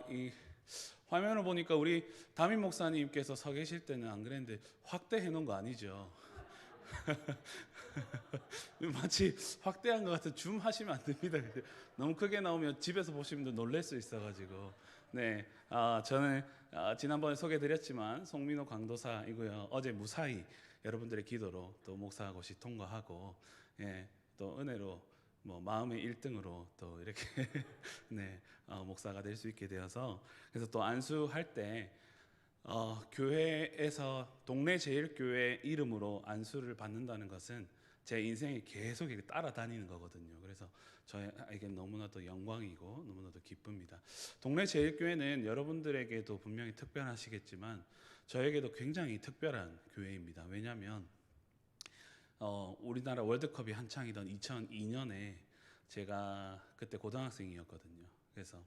이 화면을 보니까 우리 담임 목사님께서 서 계실 때는 안 그랬는데 확대해 놓은 거 아니죠? 마치 확대한 것 같은 줌 하시면 안 됩니다. 너무 크게 나오면 집에서 보시는 분들 놀랄 수 있어가지고. 네, 저는 지난번에 소개드렸지만 송민호 강도사이고요. 어제 무사히 여러분들의 기도로 또 목사고시 통과하고, 예, 또 은혜로 뭐 마음의 1등으로 또 이렇게 네, 목사가 될 수 있게 되어서, 그래서 또 안수할 때 교회에서 동네 제일교회 이름으로 안수를 받는다는 것은 제 인생에 계속 이렇게 따라다니는 거거든요. 그래서 저에게 너무나도 영광이고 너무나도 기쁩니다. 동네 제일교회는 여러분들에게도 분명히 특별하시겠지만 저에게도 굉장히 특별한 교회입니다. 왜냐하면 우리나라 월드컵이 한창이던 2002년에 제가 그때 고등학생이었거든요. 그래서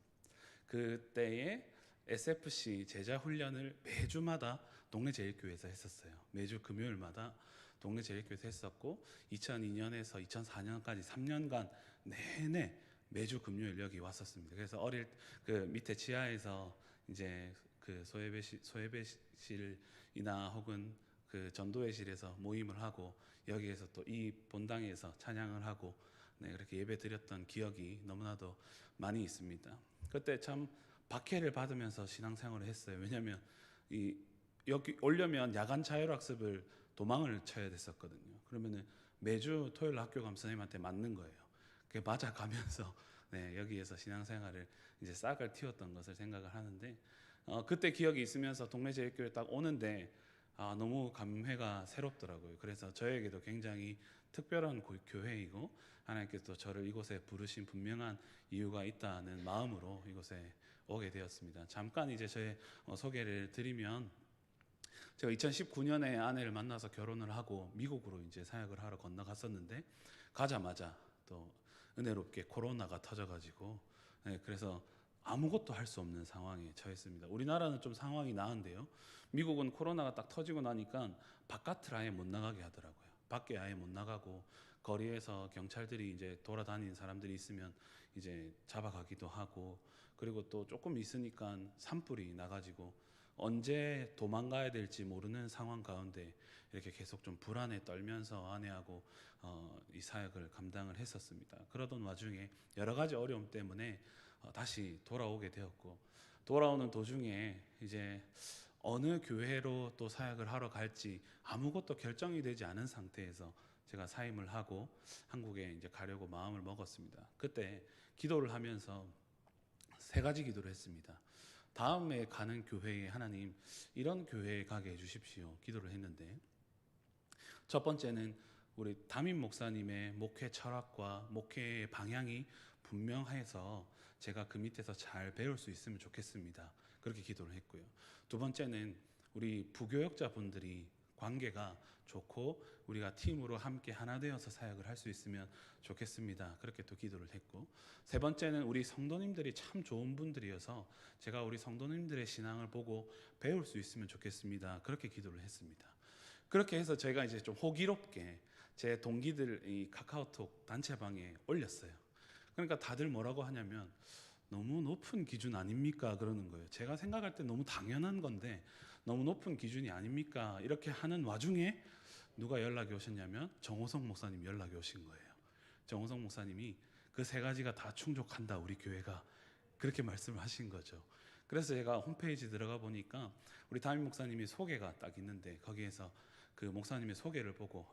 그때에 SFC 제자 훈련을 매주마다 동네 제일교회에서 했었어요. 매주 금요일마다 동네 제일교회에서 했었고, 2002년에서 2004년까지 3년간 내내 매주 금요일 여기 왔었습니다. 그래서 어릴 그 밑에 지하에서 이제 그 소예배실이나 혹은 그 전도회실에서 모임을 하고, 여기에서 또 이 본당에서 찬양을 하고, 네, 그렇게 예배 드렸던 기억이 너무나도 많이 있습니다. 그때 참 박해를 받으면서 신앙생활을 했어요. 왜냐하면 여기 오려면 야간 자율학습을 도망을 쳐야 됐었거든요. 그러면은 매주 토요일 학교 가면 선생님한테 맞는 거예요. 그게 맞아가면서 네, 여기에서 신앙생활을 이제 싹을 틔웠던 것을 생각을 하는데, 그때 기억이 있으면서 동네 제일교회 딱 오는데 너무 감회가 새롭더라고요. 그래서 저에게도 굉장히 특별한 교회이고, 하나님께서 저를 이곳에 부르신 분명한 이유가 있다는 마음으로 이곳에 오게 되었습니다. 잠깐 이제 저의 소개를 드리면, 제가 2019년에 아내를 만나서 결혼을 하고 미국으로 이제 사역을 하러 건너갔었는데, 가자마자 또 은혜롭게 코로나가 터져가지고, 네, 그래서 아무것도 할 수 없는 상황에 처했습니다. 우리나라는 좀 상황이 나은데요, 미국은 코로나가 딱 터지고 나니까 바깥을 아예 못 나가게 하더라고요. 밖에 아예 못 나가고, 거리에서 경찰들이 이제 돌아다니는 사람들이 있으면 이제 잡아가기도 하고, 그리고 또 조금 있으니까 산불이 나가지고 언제 도망가야 될지 모르는 상황 가운데 이렇게 계속 좀 불안에 떨면서 아내하고 이 사역을 감당을 했었습니다. 그러던 와중에 여러 가지 어려움 때문에 다시 돌아오게 되었고, 돌아오는 도중에 이제 어느 교회로 또 사역을 하러 갈지 아무것도 결정이 되지 않은 상태에서 제가 사임을 하고 한국에 이제 가려고 마음을 먹었습니다. 그때 기도를 하면서 세 가지 기도를 했습니다. 다음에 가는 교회에 하나님 이런 교회에 가게 해주십시오 기도를 했는데, 첫 번째는 우리 담임 목사님의 목회 철학과 목회의 방향이 분명해서 제가 그 밑에서 잘 배울 수 있으면 좋겠습니다. 그렇게 기도를 했고요. 두 번째는 우리 부교역자 분들이 관계가 좋고 우리가 팀으로 함께 하나 되어서 사역을 할 수 있으면 좋겠습니다. 그렇게 또 기도를 했고, 세 번째는 우리 성도님들이 참 좋은 분들이어서 제가 우리 성도님들의 신앙을 보고 배울 수 있으면 좋겠습니다. 그렇게 기도를 했습니다. 그렇게 해서 제가 이제 좀 호기롭게 제 동기들 이 카카오톡 단체방에 올렸어요. 그러니까 다들 뭐라고 하냐면 너무 높은 기준 아닙니까? 그러는 거예요. 제가 생각할 때 너무 당연한 건데 너무 높은 기준이 아닙니까? 이렇게 하는 와중에 누가 연락이 오셨냐면 정호성 목사님 연락이 오신 거예요. 정호성 목사님이 그 세 가지가 다 충족한다 우리 교회가, 그렇게 말씀을 하신 거죠. 그래서 제가 홈페이지 들어가 보니까 우리 담임 목사님이 소개가 딱 있는데, 거기에서 그 목사님의 소개를 보고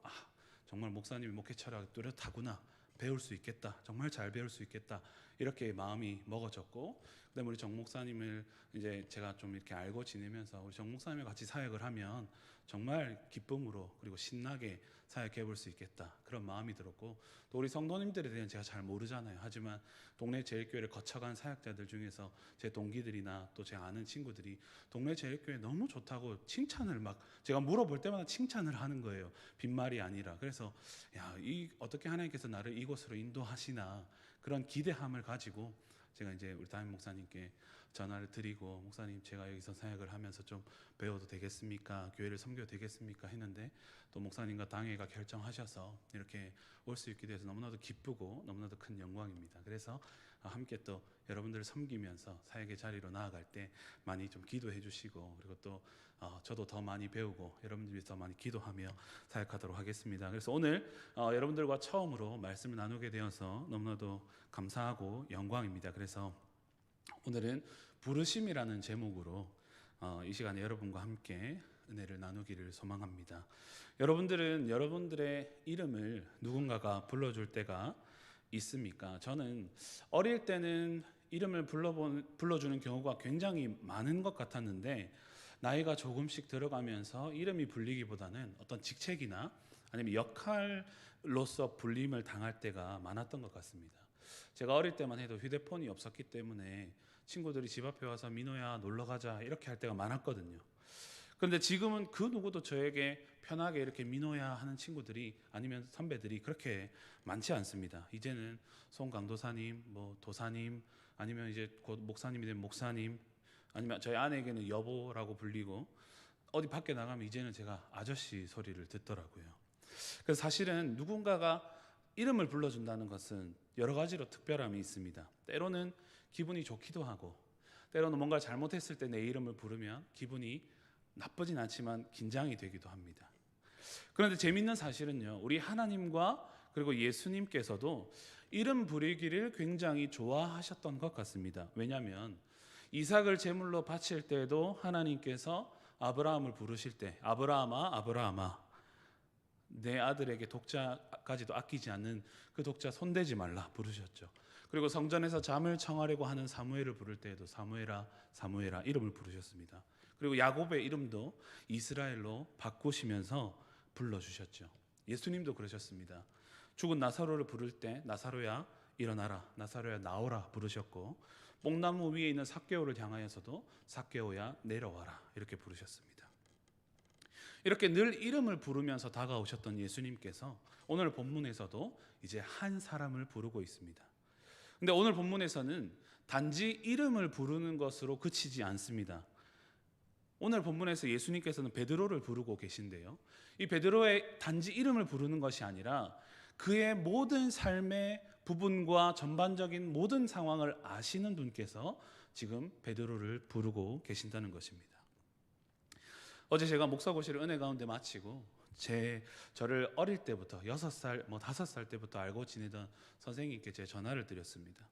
정말 목사님의 목회 철학이 뚜렷하구나, 배울 수 있겠다, 정말 잘 배울 수 있겠다, 이렇게 마음이 먹어졌고, 그다음에 우리 정 목사님을 이제 제가 좀 이렇게 알고 지내면서 우리 정 목사님과 같이 사역을 하면 정말 기쁨으로 그리고 신나게 사역해 볼 수 있겠다, 그런 마음이 들었고, 또 우리 성도님들에 대한 제가 잘 모르잖아요. 하지만 동네 제일교회를 거쳐간 사역자들 중에서 제 동기들이나 또 제 아는 친구들이 동네 제일교회 너무 좋다고 칭찬을 막, 제가 물어볼 때마다 칭찬을 하는 거예요. 빈말이 아니라. 그래서 어떻게 하나님께서 나를 이곳으로 인도하시나, 그런 기대함을 가지고 제가 이제 우리 담임 목사님께 전화를 드리고, 목사님 제가 여기서 사역을 하면서 좀 배워도 되겠습니까? 교회를 섬겨도 되겠습니까? 했는데 또 목사님과 당회가 결정하셔서 이렇게 올 수 있게 돼서 너무나도 기쁘고 너무나도 큰 영광입니다. 그래서 함께 또 여러분들을 섬기면서 사역의 자리로 나아갈 때 많이 좀 기도해 주시고, 그리고 또 저도 더 많이 배우고 여러분들 위해서 많이 기도하며 사역하도록 하겠습니다. 그래서 오늘 여러분들과 처음으로 말씀을 나누게 되어서 너무나도 감사하고 영광입니다. 그래서 오늘은 부르심이라는 제목으로 이 시간에 여러분과 함께 은혜를 나누기를 소망합니다. 여러분들은 여러분들의 이름을 누군가가 불러줄 때가 있습니까? 저는 어릴 때는 이름을 불러주는 경우가 굉장히 많은 것 같았는데, 나이가 조금씩 들어가면서 이름이 불리기보다는 어떤 직책이나 아니면 역할로서 불림을 당할 때가 많았던 것 같습니다. 제가 어릴 때만 해도 휴대폰이 없었기 때문에 친구들이 집 앞에 와서 민호야 놀러 가자 이렇게 할 때가 많았거든요. 그런데 지금은 그 누구도 저에게 편하게 이렇게 민호야 하는 친구들이 아니면 선배들이 그렇게 많지 않습니다. 이제는 송강도사님, 뭐 도사님, 아니면 이제 곧 목사님이 된 목사님, 아니면 저희 아내에게는 여보라고 불리고, 어디 밖에 나가면 이제는 제가 아저씨 소리를 듣더라고요. 그래서 사실은 누군가가 이름을 불러준다는 것은 여러 가지로 특별함이 있습니다. 때로는 기분이 좋기도 하고, 때로는 뭔가 잘못했을 때 내 이름을 부르면 기분이 나쁘진 않지만 긴장이 되기도 합니다. 그런데 재밌는 사실은요, 우리 하나님과 그리고 예수님께서도 이름 부르기를 굉장히 좋아하셨던 것 같습니다. 왜냐하면 이삭을 제물로 바칠 때도 하나님께서 아브라함을 부르실 때 아브라함아 아브라함아, 내 아들에게 독자까지도 아끼지 않는 그 독자 손대지 말라 부르셨죠. 그리고 성전에서 잠을 청하려고 하는 사무엘을 부를 때에도 사무엘아 사무엘아 이름을 부르셨습니다. 그리고 야곱의 이름도 이스라엘로 바꾸시면서 불러주셨죠. 예수님도 그러셨습니다. 죽은 나사로를 부를 때 나사로야 일어나라, 나사로야 나오라 부르셨고, 뽕나무 위에 있는 삭개오를 향하여서도 삭개오야 내려와라 이렇게 부르셨습니다. 이렇게 늘 이름을 부르면서 다가오셨던 예수님께서 오늘 본문에서도 이제 한 사람을 부르고 있습니다. 근데 오늘 본문에서는 단지 이름을 부르는 것으로 그치지 않습니다. 오늘 본문에서 예수님께서는 베드로를 부르고 계신데요, 이 베드로의 단지 이름을 부르는 것이 아니라 그의 모든 삶의 부분과 전반적인 모든 상황을 아시는 분께서 지금 베드로를 부르고 계신다는 것입니다. 어제 제가 목사고시를 은혜 가운데 마치고 저를 어릴 때부터 6살, 5살 때부터 알고 지내던 선생님께 제 전화를 드렸습니다.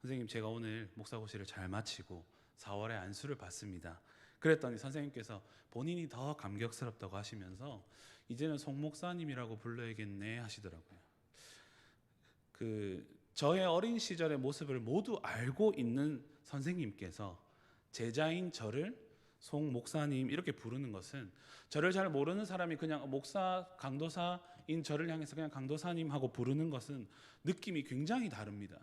선생님, 제가 오늘 목사고시를 잘 마치고 4월에 안수를 받습니다. 그랬더니 선생님께서 본인이 더 감격스럽다고 하시면서 이제는 송 목사님이라고 불러야겠네 하시더라고요. 저의 어린 시절의 모습을 모두 알고 있는 선생님께서 제자인 저를 송 목사님 이렇게 부르는 것은, 저를 잘 모르는 사람이 그냥 목사 강도사인 저를 향해서 그냥 강도사님 하고 부르는 것은 느낌이 굉장히 다릅니다.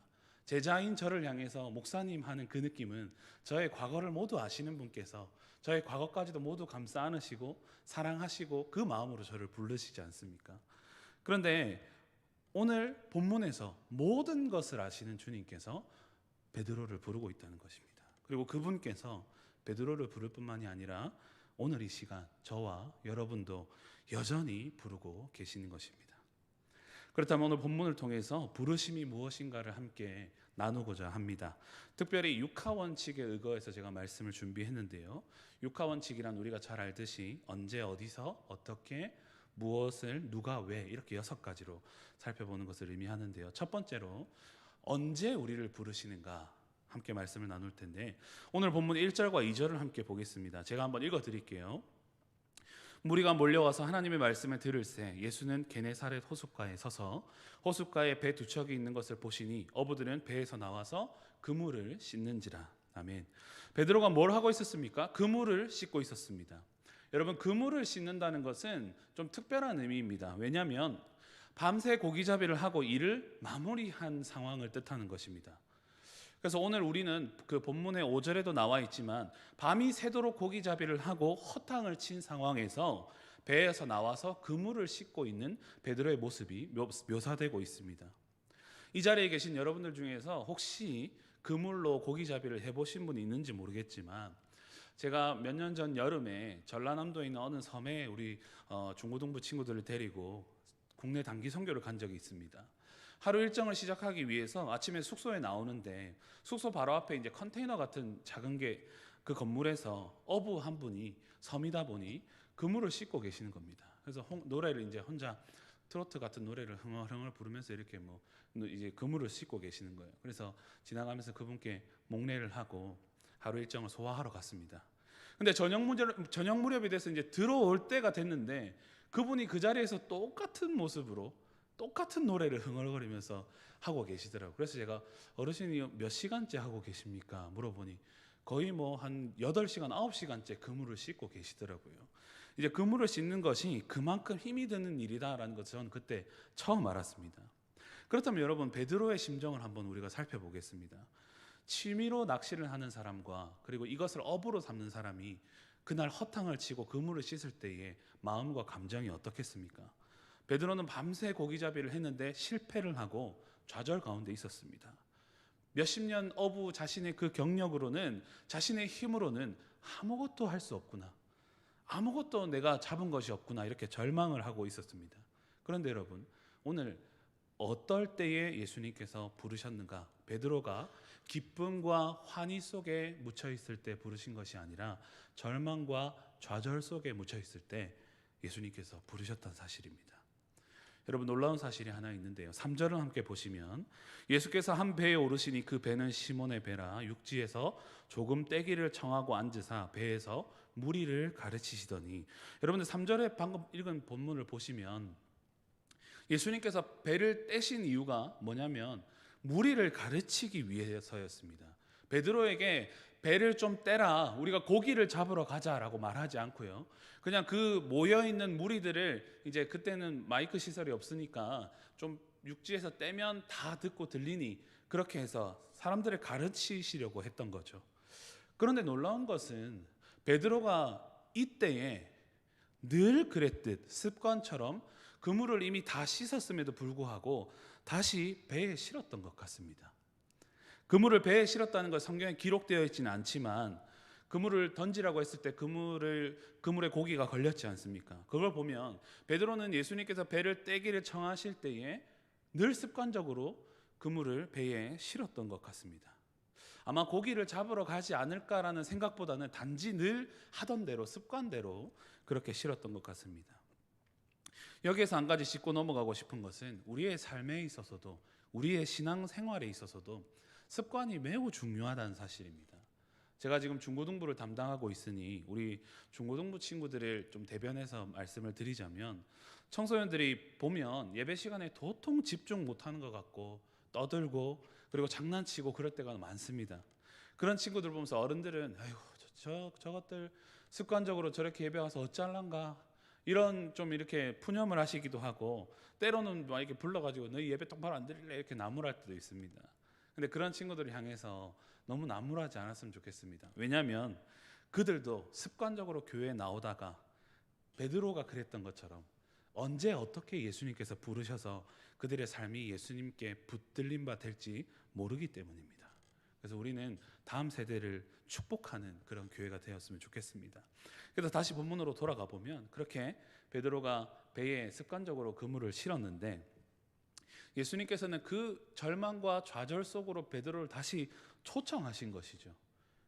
제자인 저를 향해서 목사님 하는 그 느낌은 저의 과거를 모두 아시는 분께서 저의 과거까지도 모두 감싸 안으시고 사랑하시고 그 마음으로 저를 부르시지 않습니까? 그런데 오늘 본문에서 모든 것을 아시는 주님께서 베드로를 부르고 있다는 것입니다. 그리고 그분께서 베드로를 부를 뿐만이 아니라 오늘 이 시간 저와 여러분도 여전히 부르고 계시는 것입니다. 그렇다면 오늘 본문을 통해서 부르심이 무엇인가를 함께 나누고자 합니다. 특별히 육하원칙에 의거해서 제가 말씀을 준비했는데요, 육하원칙이란 우리가 잘 알듯이 언제 어디서 어떻게 무엇을 누가 왜 이렇게 6가지로 살펴보는 것을 의미하는데요, 첫 번째로 언제 우리를 부르시는가 함께 말씀을 나눌 텐데, 오늘 본문 1절과 2절을 함께 보겠습니다. 제가 한번 읽어드릴게요. 무리가 몰려와서 하나님의 말씀을 들을새 예수는 게네사렛 호숫가에 서서 호숫가에 배 2척이 있는 것을 보시니 어부들은 배에서 나와서 그물을 씻는지라. 아멘. 베드로가 뭘 하고 있었습니까? 그물을 씻고 있었습니다. 여러분, 그물을 씻는다는 것은 좀 특별한 의미입니다. 왜냐하면 밤새 고기잡이를 하고 일을 마무리한 상황을 뜻하는 것입니다. 그래서 오늘 우리는 그 본문의 5절에도 나와 있지만 밤이 새도록 고기잡이를 하고 허탕을 친 상황에서 배에서 나와서 그물을 씻고 있는 베드로의 모습이 묘사되고 있습니다. 이 자리에 계신 여러분들 중에서 혹시 그물로 고기잡이를 해보신 분이 있는지 모르겠지만, 제가 몇 년 전 여름에 전라남도에 있는 어느 섬에 우리 중고등부 친구들을 데리고 국내 단기 선교를 간 적이 있습니다. 하루 일정을 시작하기 위해서 아침에 숙소에 나오는데 숙소 바로 앞에 이제 컨테이너 같은 작은 게 그 건물에서 어부 한 분이 섬이다 보니 그물을 씻고 계시는 겁니다. 그래서 노래를 이제 혼자 트로트 같은 노래를 흥얼흥얼 부르면서 이렇게 뭐 이제 그물을 씻고 계시는 거예요. 그래서 지나가면서 그분께 목례를 하고 하루 일정을 소화하러 갔습니다. 근데 저녁 무렵이 돼서 이제 들어올 때가 됐는데 그분이 그 자리에서 똑같은 모습으로 똑같은 노래를 흥얼거리면서 하고 계시더라고요. 그래서 제가 어르신이 몇 시간째 하고 계십니까? 물어보니 거의 뭐 한 8시간, 9시간째 그물을 씻고 계시더라고요. 이제 그물을 씻는 것이 그만큼 힘이 드는 일이다라는 것을 저는 그때 처음 알았습니다. 그렇다면 여러분, 베드로의 심정을 한번 우리가 살펴보겠습니다. 취미로 낚시를 하는 사람과 그리고 이것을 업으로 삼는 사람이 그날 허탕을 치고 그물을 씻을 때의 마음과 감정이 어떻겠습니까? 베드로는 밤새 고기잡이를 했는데 실패를 하고 좌절 가운데 있었습니다. 몇십 년 어부 자신의 그 경력으로는, 자신의 힘으로는 아무것도 할 수 없구나, 아무것도 내가 잡은 것이 없구나, 이렇게 절망을 하고 있었습니다. 그런데 여러분, 오늘 어떨 때에 예수님께서 부르셨는가? 베드로가 기쁨과 환희 속에 묻혀 있을 때 부르신 것이 아니라 절망과 좌절 속에 묻혀 있을 때 예수님께서 부르셨던 사실입니다. 여러분, 놀라운 사실이 하나 있는데요. 3절을 함께 보시면 예수께서 한 배에 오르시니 그 배는 시몬의 배라 육지에서 조금 떼기를 청하고 앉으사 배에서 무리를 가르치시더니, 여러분들 3절에 방금 읽은 본문을 보시면 예수님께서 배를 떼신 이유가 뭐냐면 무리를 가르치기 위해서였습니다. 베드로에게 배를 좀 떼라, 우리가 고기를 잡으러 가자라고 말하지 않고요, 그냥 그 모여있는 무리들을, 이제 그때는 마이크 시설이 없으니까 좀 육지에서 떼면 다 듣고 들리니 그렇게 해서 사람들을 가르치시려고 했던 거죠. 그런데 놀라운 것은 베드로가 이때에 늘 그랬듯 습관처럼 그물을 이미 다 씻었음에도 불구하고 다시 배에 실었던 것 같습니다. 그물을 배에 실었다는 것 성경에 기록되어 있지는 않지만 그물을 던지라고 했을 때 그물에 고기가 걸렸지 않습니까? 그걸 보면 베드로는 예수님께서 배를 떼기를 청하실 때에 늘 습관적으로 그물을 배에 실었던 것 같습니다. 아마 고기를 잡으러 가지 않을까라는 생각보다는 단지 늘 하던 대로, 습관대로 그렇게 실었던 것 같습니다. 여기에서 한 가지 짚고 넘어가고 싶은 것은 우리의 삶에 있어서도, 우리의 신앙 생활에 있어서도 습관이 매우 중요하다는 사실입니다. 제가 지금 중고등부를 담당하고 있으니 우리 중고등부 친구들을 좀 대변해서 말씀을 드리자면, 청소년들이 보면 예배 시간에 도통 집중 못하는 것 같고 떠들고 그리고 장난치고 그럴 때가 많습니다. 그런 친구들 보면서 어른들은 아이고 저것들 습관적으로 저렇게 예배 와서 어쩔란가, 이런 좀 이렇게 푸념을 하시기도 하고, 때로는 막 이렇게 불러가지고 너희 예배 똑바로 안 드릴래, 이렇게 나무랄 때도 있습니다. 근데 그런 친구들을 향해서 너무 나무라지 않았으면 좋겠습니다. 왜냐하면 그들도 습관적으로 교회에 나오다가 베드로가 그랬던 것처럼 언제 어떻게 예수님께서 부르셔서 그들의 삶이 예수님께 붙들린 바 될지 모르기 때문입니다. 그래서 우리는 다음 세대를 축복하는 그런 교회가 되었으면 좋겠습니다. 그래서 다시 본문으로 돌아가 보면 그렇게 베드로가 배에 습관적으로 그물을 실었는데 예수님께서는 그 절망과 좌절 속으로 베드로를 다시 초청하신 것이죠.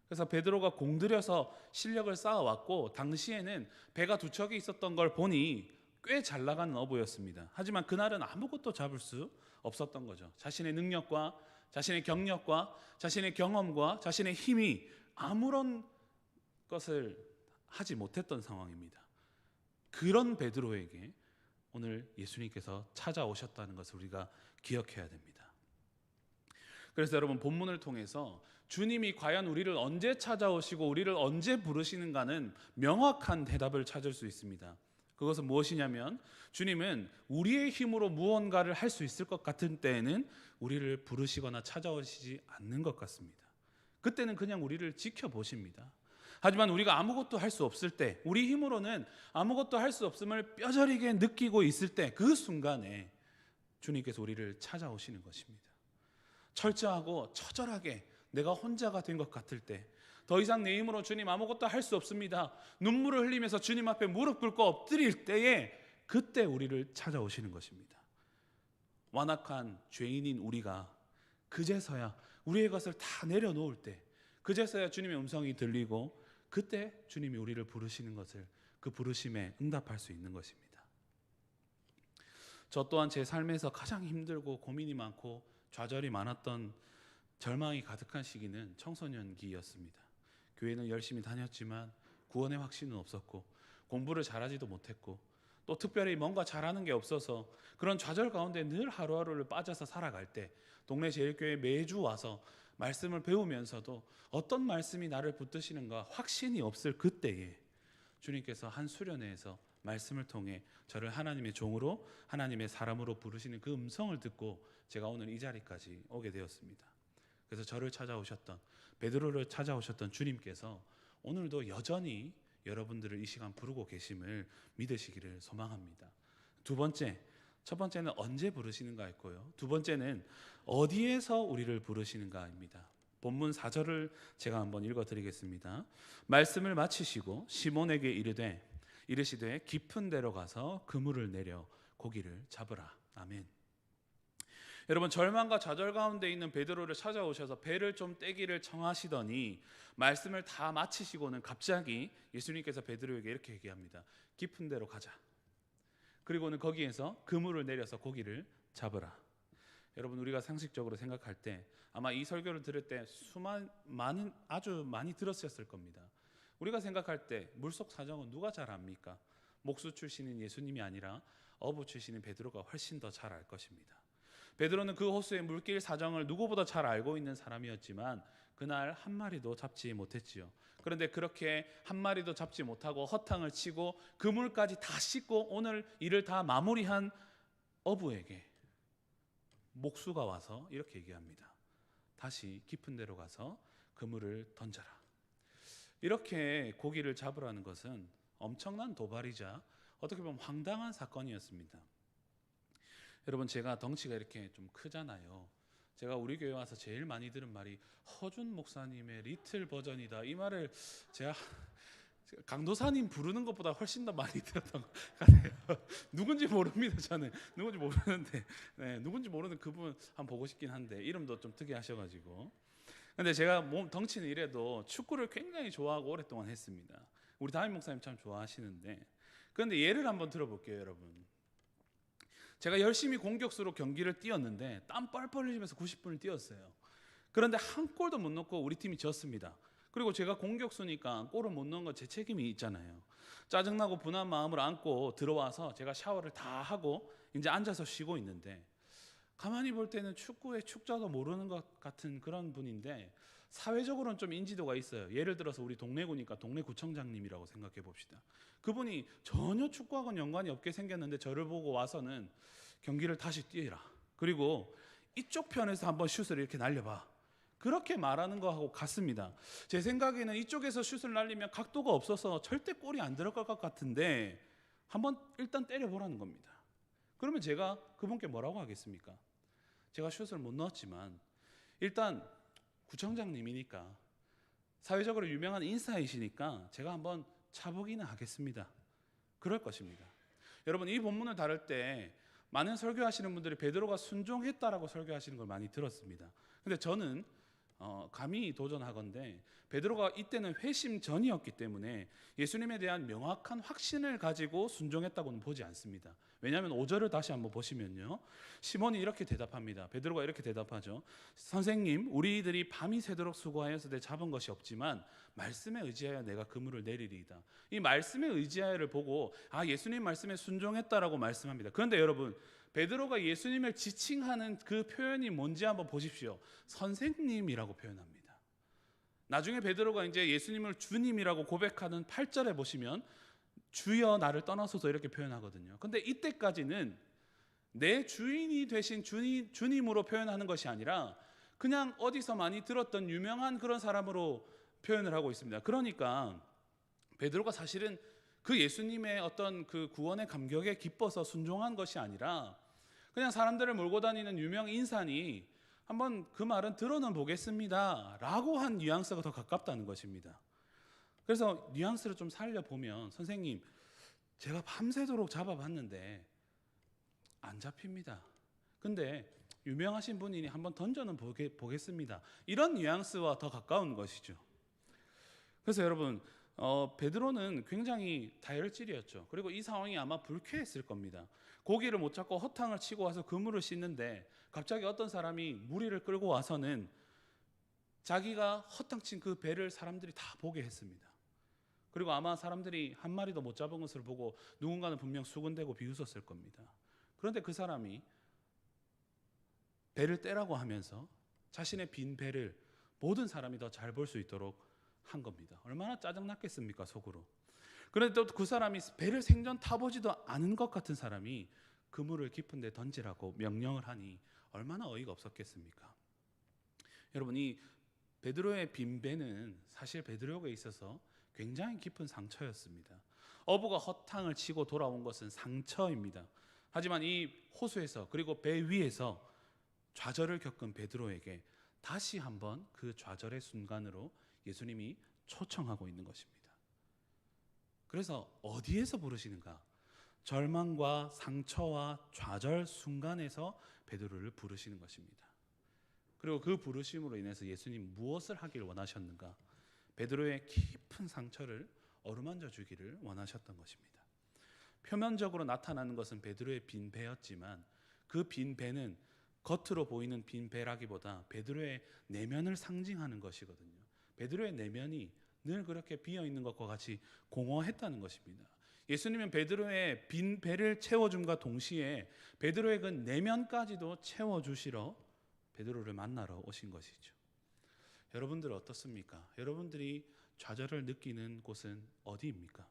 그래서 베드로가 공들여서 실력을 쌓아왔고, 당시에는 배가 두 척이 있었던 걸 보니 꽤 잘 나가는 어부였습니다. 하지만 그날은 아무것도 잡을 수 없었던 거죠. 자신의 능력과 자신의 경력과 자신의 경험과 자신의 힘이 아무런 것을 하지 못했던 상황입니다. 그런 베드로에게 오늘 예수님께서 찾아오셨다는 것을 우리가 기억해야 됩니다. 그래서 여러분, 본문을 통해서 주님이 과연 우리를 언제 찾아오시고 우리를 언제 부르시는가는 명확한 대답을 찾을 수 있습니다. 그것은 무엇이냐면 주님은 우리의 힘으로 무언가를 할 수 있을 것 같은 때에는 우리를 부르시거나 찾아오시지 않는 것 같습니다. 그때는 그냥 우리를 지켜보십니다. 하지만 우리가 아무것도 할 수 없을 때, 우리 힘으로는 아무것도 할 수 없음을 뼈저리게 느끼고 있을 때, 그 순간에 주님께서 우리를 찾아오시는 것입니다. 철저하고 처절하게 내가 혼자가 된 것 같을 때, 더 이상 내 힘으로 주님 아무것도 할 수 없습니다, 눈물을 흘리면서 주님 앞에 무릎 꿇고 엎드릴 때에, 그때 우리를 찾아오시는 것입니다. 완악한 죄인인 우리가 그제서야 우리의 것을 다 내려놓을 때, 그제서야 주님의 음성이 들리고 그때 주님이 우리를 부르시는 것을, 그 부르심에 응답할 수 있는 것입니다. 저 또한 제 삶에서 가장 힘들고 고민이 많고 좌절이 많았던, 절망이 가득한 시기는 청소년기였습니다. 교회는 열심히 다녔지만 구원의 확신은 없었고 공부를 잘하지도 못했고 또 특별히 뭔가 잘하는 게 없어서 그런 좌절 가운데 늘 하루하루를 빠져서 살아갈 때, 동네 제일교회에 매주 와서 말씀을 배우면서도 어떤 말씀이 나를 붙드시는가 확신이 없을 그때에 주님께서 한 수련회에서 말씀을 통해 저를 하나님의 종으로, 하나님의 사람으로 부르시는 그 음성을 듣고 제가 오늘 이 자리까지 오게 되었습니다. 그래서 저를 찾아오셨던, 베드로를 찾아오셨던 주님께서 오늘도 여전히 여러분들을 이 시간 부르고 계심을 믿으시기를 소망합니다. 첫 번째는 언제 부르시는가 했고요. 두 번째는 어디에서 우리를 부르시는가입니다. 본문 4절을 제가 한번 읽어드리겠습니다. 말씀을 마치시고 시몬에게 이르시되 깊은 데로 가서 그물을 내려 고기를 잡으라. 아멘. 여러분, 절망과 좌절 가운데 있는 베드로를 찾아오셔서 배를 좀 떼기를 청하시더니 말씀을 다 마치시고는 갑자기 예수님께서 베드로에게 이렇게 얘기합니다. 깊은 데로 가자. 그리고는 거기에서 그물을 내려서 고기를 잡으라. 여러분, 우리가 상식적으로 생각할 때 아마 이 설교를 들을 때 아주 많이 들었었을 겁니다. 우리가 생각할 때 물속 사정은 누가 잘 압니까? 목수 출신인 예수님이 아니라 어부 출신인 베드로가 훨씬 더 잘 알 것입니다. 베드로는 그 호수의 물길 사정을 누구보다 잘 알고 있는 사람이었지만 그날 한 마리도 잡지 못했지요. 그런데 그렇게 한 마리도 잡지 못하고 허탕을 치고 그물까지 다 씻고 오늘 일을 다 마무리한 어부에게 목수가 와서 이렇게 얘기합니다. 다시 깊은 데로 가서 그물을 던져라. 이렇게 고기를 잡으라는 것은 엄청난 도발이자 어떻게 보면 황당한 사건이었습니다. 여러분, 제가 덩치가 이렇게 좀 크잖아요. 제가 우리 교회 와서 제일 많이 들은 말이 허준 목사님의 리틀 버전이다. 이 말을 제가 강도사님 부르는 것보다 훨씬 더 많이 들었던 것 같아요. 누군지 모릅니다. 저는 누군지 모르는데, 누군지 모르는 그분 한번 보고 싶긴 한데 이름도 좀 특이하셔가지고. 근데 제가 덩치는 이래도 축구를 굉장히 좋아하고 오랫동안 했습니다. 우리 담임 목사님 참 좋아하시는데, 그런데 예를 한번 들어볼게요, 여러분. 제가 열심히 공격수로 경기를 뛰었는데 땀 뻘뻘 흘리면서 90분을 뛰었어요. 그런데 한 골도 못 넣고 우리 팀이 졌습니다. 그리고 제가 공격수니까 골을 못 넣은 건 제 책임이 있잖아요. 짜증나고 분한 마음을 안고 들어와서 제가 샤워를 다 하고 이제 앉아서 쉬고 있는데, 가만히 볼 때는 축구의 축자도 모르는 것 같은 그런 분인데 사회적으로는 좀 인지도가 있어요. 예를 들어서 우리 동래구니까 동래구청장님이라고 생각해 봅시다. 그분이 전혀 축구하고는 연관이 없게 생겼는데 저를 보고 와서는 경기를 다시 뛰어라. 그리고 이쪽 편에서 한번 슛을 이렇게 날려봐. 그렇게 말하는 거하고 같습니다. 제 생각에는 이쪽에서 슛을 날리면 각도가 없어서 절대 골이 안 들어갈 것 같은데 한번 일단 때려보라는 겁니다. 그러면 제가 그분께 뭐라고 하겠습니까? 제가 슛을 못 넣었지만 일단 구청장님이니까 사회적으로 유명한 인사이시니까 제가 한번 차보기는 하겠습니다. 그럴 것입니다. 여러분, 이 본문을 다룰 때 많은 설교하시는 분들이 베드로가 순종했다라고 설교하시는 걸 많이 들었습니다. 근데 저는 감히 도전하건대 베드로가 이때는 회심 전이었기 때문에 예수님에 대한 명확한 확신을 가지고 순종했다고는 보지 않습니다. 왜냐하면 5절을 다시 한번 보시면요, 시몬이 이렇게 대답합니다. 베드로가 이렇게 대답하죠. 선생님, 우리들이 밤이 새도록 수고하여서 내 잡은 것이 없지만 말씀에 의지하여 내가 그물을 내리리이다. 이 말씀에 의지하여를 보고 예수님 말씀에 순종했다라고 말씀합니다. 그런데 여러분, 베드로가 예수님을 지칭하는 그 표현이 뭔지 한번 보십시오. 선생님이라고 표현합니다. 나중에 베드로가 이제 예수님을 주님이라고 고백하는 8절에 보시면 주여 나를 떠나소서 이렇게 표현하거든요. 근데 이때까지는 내 주인이 되신 주님으로 표현하는 것이 아니라 그냥 어디서 많이 들었던 유명한 그런 사람으로 표현을 하고 있습니다. 그러니까 베드로가 사실은 그 예수님의 어떤 그 구원의 감격에 기뻐서 순종한 것이 아니라 그냥 사람들을 몰고 다니는 유명 인사니 한번 그 말은 들어는 보겠습니다 라고 한 뉘앙스가 더 가깝다는 것입니다. 그래서 뉘앙스를 좀 살려보면, 선생님, 제가 밤새도록 잡아봤는데 안 잡힙니다. 근데 유명하신 분이니 한번 던져는 보겠습니다. 이런 뉘앙스와 더 가까운 것이죠. 그래서 여러분, 베드로는 굉장히 다혈질이었죠. 그리고 이 상황이 아마 불쾌했을 겁니다. 고기를 못 잡고 허탕을 치고 와서 그물을 씻는데 갑자기 어떤 사람이 무리를 끌고 와서는 자기가 허탕 친 그 배를 사람들이 다 보게 했습니다. 그리고 아마 사람들이 한 마리도 못 잡은 것을 보고 누군가는 분명 수군대고 비웃었을 겁니다. 그런데 그 사람이 배를 떼라고 하면서 자신의 빈 배를 모든 사람이 더 잘 볼 수 있도록 한 겁니다. 얼마나 짜증났겠습니까, 속으로. 그런데 또 그 사람이 배를 생전 타보지도 않은 것 같은 사람이 그물을 깊은 데 던지라고 명령을 하니 얼마나 어이가 없었겠습니까? 여러분, 이 베드로의 빈 배는 사실 베드로에게 있어서 굉장히 깊은 상처였습니다. 어부가 허탕을 치고 돌아온 것은 상처입니다. 하지만 이 호수에서 그리고 배 위에서 좌절을 겪은 베드로에게 다시 한번 그 좌절의 순간으로 예수님이 초청하고 있는 것입니다. 그래서 어디에서 부르시는가? 절망과 상처와 좌절 순간에서 베드로를 부르시는 것입니다. 그리고 그 부르심으로 인해서 예수님 무엇을 하길 원하셨는가? 베드로의 깊은 상처를 어루만져 주기를 원하셨던 것입니다. 표면적으로 나타나는 것은 베드로의 빈 배였지만 그 빈 배는 겉으로 보이는 빈 배라기보다 베드로의 내면을 상징하는 것이거든요. 베드로의 내면이 늘 그렇게 비어 있는 것과 같이 공허했다는 것입니다. 예수님은 베드로의 빈 배를 채워줌과 동시에 베드로의 그 내면까지도 채워주시러 베드로를 만나러 오신 것이죠. 여러분들 어떻습니까? 여러분들이 좌절을 느끼는 곳은 어디입니까?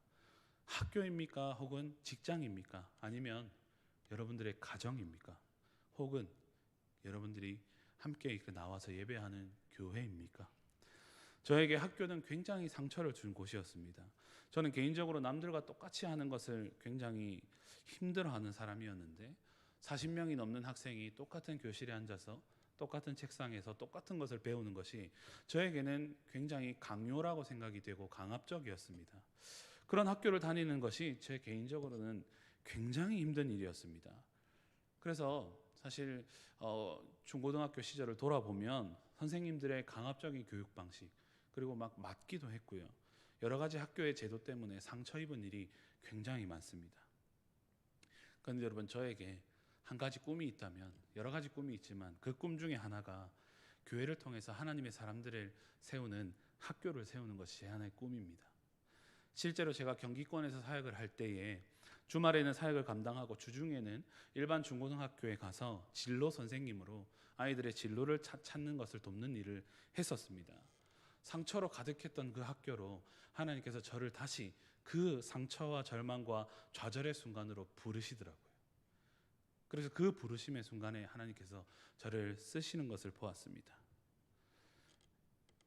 학교입니까? 혹은 직장입니까? 아니면 여러분들의 가정입니까? 혹은 여러분들이 함께 나와서 예배하는 교회입니까? 저에게 학교는 굉장히 상처를 준 곳이었습니다. 저는 개인적으로 남들과 똑같이 하는 것을 굉장히 힘들어하는 사람이었는데 40명이 넘는 학생이 똑같은 교실에 앉아서 똑같은 책상에서 똑같은 것을 배우는 것이 저에게는 굉장히 강요라고 생각이 되고 강압적이었습니다. 그런 학교를 다니는 것이 제 개인적으로는 굉장히 힘든 일이었습니다. 그래서 사실 중고등학교 시절을 돌아보면 선생님들의 강압적인 교육 방식 그리고 막 맞기도 했고요. 여러 가지 학교의 제도 때문에 상처 입은 일이 굉장히 많습니다. 그런데 여러분, 저에게 한 가지 꿈이 있다면, 여러 가지 꿈이 있지만 그 꿈 중에 하나가 교회를 통해서 하나님의 사람들을 세우는 학교를 세우는 것이 제 하나의 꿈입니다. 실제로 제가 경기권에서 사역을 할 때에 주말에는 사역을 감당하고 주중에는 일반 중고등학교에 가서 진로 선생님으로 아이들의 진로를 찾는 것을 돕는 일을 했었습니다. 상처로 가득했던 그 학교로 하나님께서 저를 다시 그 상처와 절망과 좌절의 순간으로 부르시더라고요. 그래서 그 부르심의 순간에 하나님께서 저를 쓰시는 것을 보았습니다.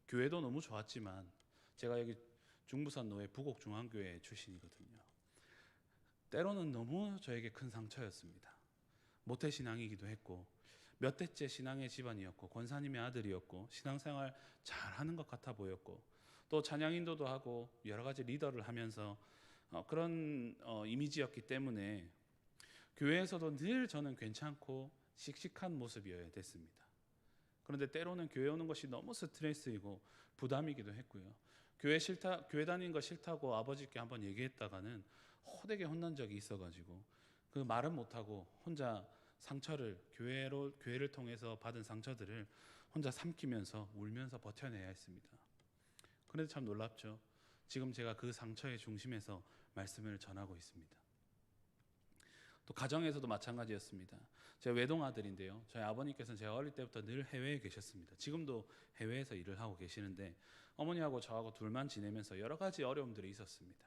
교회도 너무 좋았지만 제가 여기 중부산노회 부곡중앙교회 출신이거든요. 때로는 너무 저에게 큰 상처였습니다. 모태신앙이기도 했고 몇 대째 신앙의 집안이었고 권사님의 아들이었고 신앙생활 잘하는 것 같아 보였고 또 찬양 인도도 하고 여러 가지 리더를 하면서 그런 이미지였기 때문에 교회에서도 늘 저는 괜찮고 씩씩한 모습이어야 됐습니다. 그런데 때로는 교회 오는 것이 너무 스트레스이고 부담이기도 했고요. 교회 다니는 거 싫다고 아버지께 한번 얘기했다가는 호되게 혼난 적이 있어가지고 그 말은 못하고 혼자 상처를 교회를 통해서 받은 상처들을 혼자 삼키면서 울면서 버텨내야 했습니다. 그런데 참 놀랍죠. 지금 제가 그 상처의 중심에서 말씀을 전하고 있습니다. 또 가정에서도 마찬가지였습니다. 제가 외동아들인데요. 저희 아버님께서는 제가 어릴 때부터 늘 해외에 계셨습니다. 지금도 해외에서 일을 하고 계시는데 어머니하고 저하고 둘만 지내면서 여러 가지 어려움들이 있었습니다.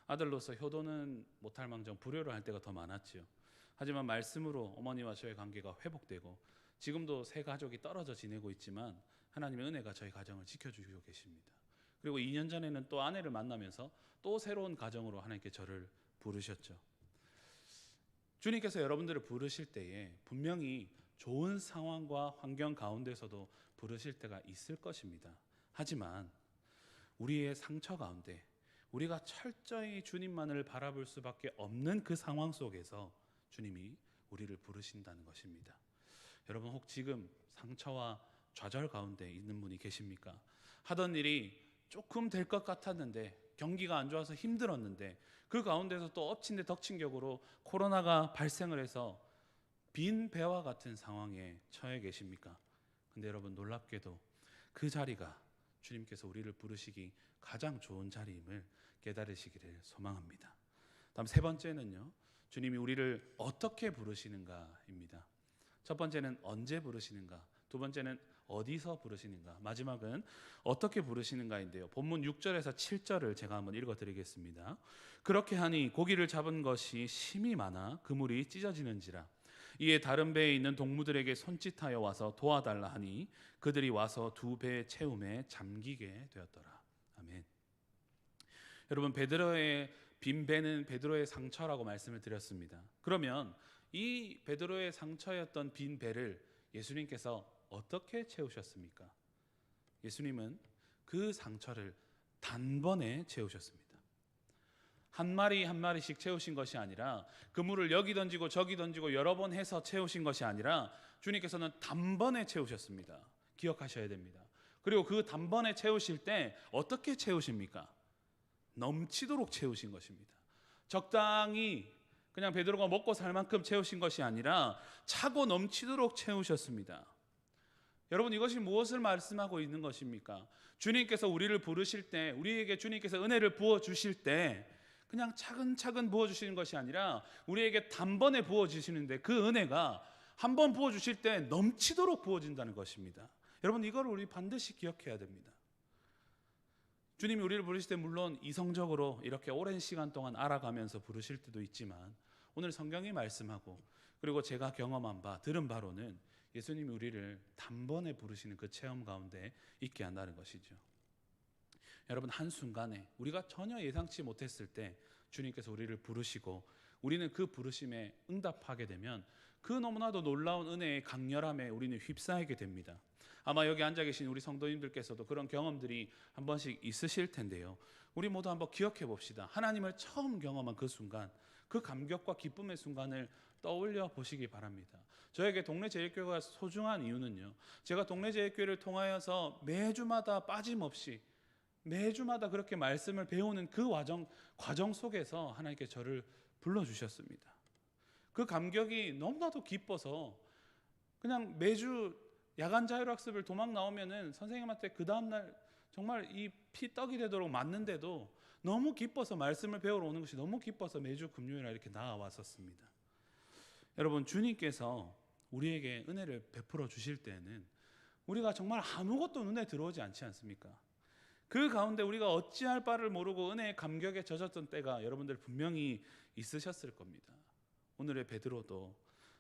아들로서 효도는 못할 망정 불효를 할 때가 더 많았지요. 하지만 말씀으로 어머니와 저의 관계가 회복되고 지금도 세 가족이 떨어져 지내고 있지만 하나님의 은혜가 저희 가정을 지켜주시고 계십니다. 그리고 2년 전에는 또 아내를 만나면서 또 새로운 가정으로 하나님께 저를 부르셨죠. 주님께서 여러분들을 부르실 때에 분명히 좋은 상황과 환경 가운데서도 부르실 때가 있을 것입니다. 하지만 우리의 상처 가운데 우리가 철저히 주님만을 바라볼 수밖에 없는 그 상황 속에서 주님이 우리를 부르신다는 것입니다. 여러분, 혹 지금 상처와 좌절 가운데 있는 분이 계십니까? 하던 일이 조금 될 것 같았는데, 경기가 안 좋아서 힘들었는데, 그 가운데서 또 엎친 데 덮친 격으로 코로나가 발생을 해서 빈 배와 같은 상황에 처해 계십니까? 근데 여러분, 놀랍게도 그 자리가 주님께서 우리를 부르시기 가장 좋은 자리임을 깨달으시기를 소망합니다. 다음 세 번째는요, 주님이 우리를 어떻게 부르시는가입니다. 첫 번째는 언제 부르시는가, 두 번째는 어디서 부르시는가, 마지막은 어떻게 부르시는가인데요. 본문 6절에서 7절을 제가 한번 읽어드리겠습니다. 그렇게 하니 고기를 잡은 것이 심히 많아 그물이 찢어지는지라. 이에 다른 배에 있는 동무들에게 손짓하여 와서 도와달라 하니 그들이 와서 두 배 채움에 잠기게 되었더라. 아멘. 여러분, 베드로의 빈 배는 베드로의 상처라고 말씀을 드렸습니다. 그러면 이 베드로의 상처였던 빈 배를 예수님께서 어떻게 채우셨습니까? 예수님은 그 상처를 단번에 채우셨습니다. 한 마리 한 마리씩 채우신 것이 아니라, 그물을 여기 던지고 저기 던지고 여러 번 해서 채우신 것이 아니라 주님께서는 단번에 채우셨습니다. 기억하셔야 됩니다. 그리고 그 단번에 채우실 때 어떻게 채우십니까? 넘치도록 채우신 것입니다. 적당히 그냥 베드로가 먹고 살 만큼 채우신 것이 아니라 차고 넘치도록 채우셨습니다. 여러분, 이것이 무엇을 말씀하고 있는 것입니까? 주님께서 우리를 부르실 때, 우리에게 주님께서 은혜를 부어주실 때 그냥 차근차근 부어주시는 것이 아니라 우리에게 단번에 부어주시는데, 그 은혜가 한 번 부어주실 때 넘치도록 부어진다는 것입니다. 여러분, 이걸 우리 반드시 기억해야 됩니다. 주님이 우리를 부르실 때 물론 이성적으로 이렇게 오랜 시간 동안 알아가면서 부르실 때도 있지만, 오늘 성경이 말씀하고 그리고 제가 경험한 바, 들은 바로는 예수님이 우리를 단번에 부르시는 그 체험 가운데 있게 한다는 것이죠. 여러분, 한순간에 우리가 전혀 예상치 못했을 때 주님께서 우리를 부르시고 우리는 그 부르심에 응답하게 되면 그 너무나도 놀라운 은혜의 강렬함에 우리는 휩싸이게 됩니다. 아마 여기 앉아 계신 우리 성도님들께서도 그런 경험들이 한 번씩 있으실 텐데요. 우리 모두 한번 기억해 봅시다. 하나님을 처음 경험한 그 순간, 그 감격과 기쁨의 순간을 떠올려 보시기 바랍니다. 저에게 동네 제일교회가 소중한 이유는요, 제가 동네 제일교회를 통하여서 매주마다 빠짐없이 매주마다 그렇게 말씀을 배우는 그 과정 속에서 하나님께 저를 불러주셨습니다. 그 감격이 너무나도 기뻐서 그냥 매주 야간 자율학습을 도망 나오면은 선생님한테 그 다음날 정말 이 피 떡이 되도록 맞는데도 너무 기뻐서 말씀을 배우러 오는 것이 너무 기뻐서 매주 금요일에 이렇게 나와왔었습니다. 여러분, 주님께서 우리에게 은혜를 베풀어 주실 때는 우리가 정말 아무것도 눈에 들어오지 않지 않습니까? 그 가운데 우리가 어찌할 바를 모르고 은혜의 감격에 젖었던 때가 여러분들 분명히 있으셨을 겁니다. 오늘의 베드로도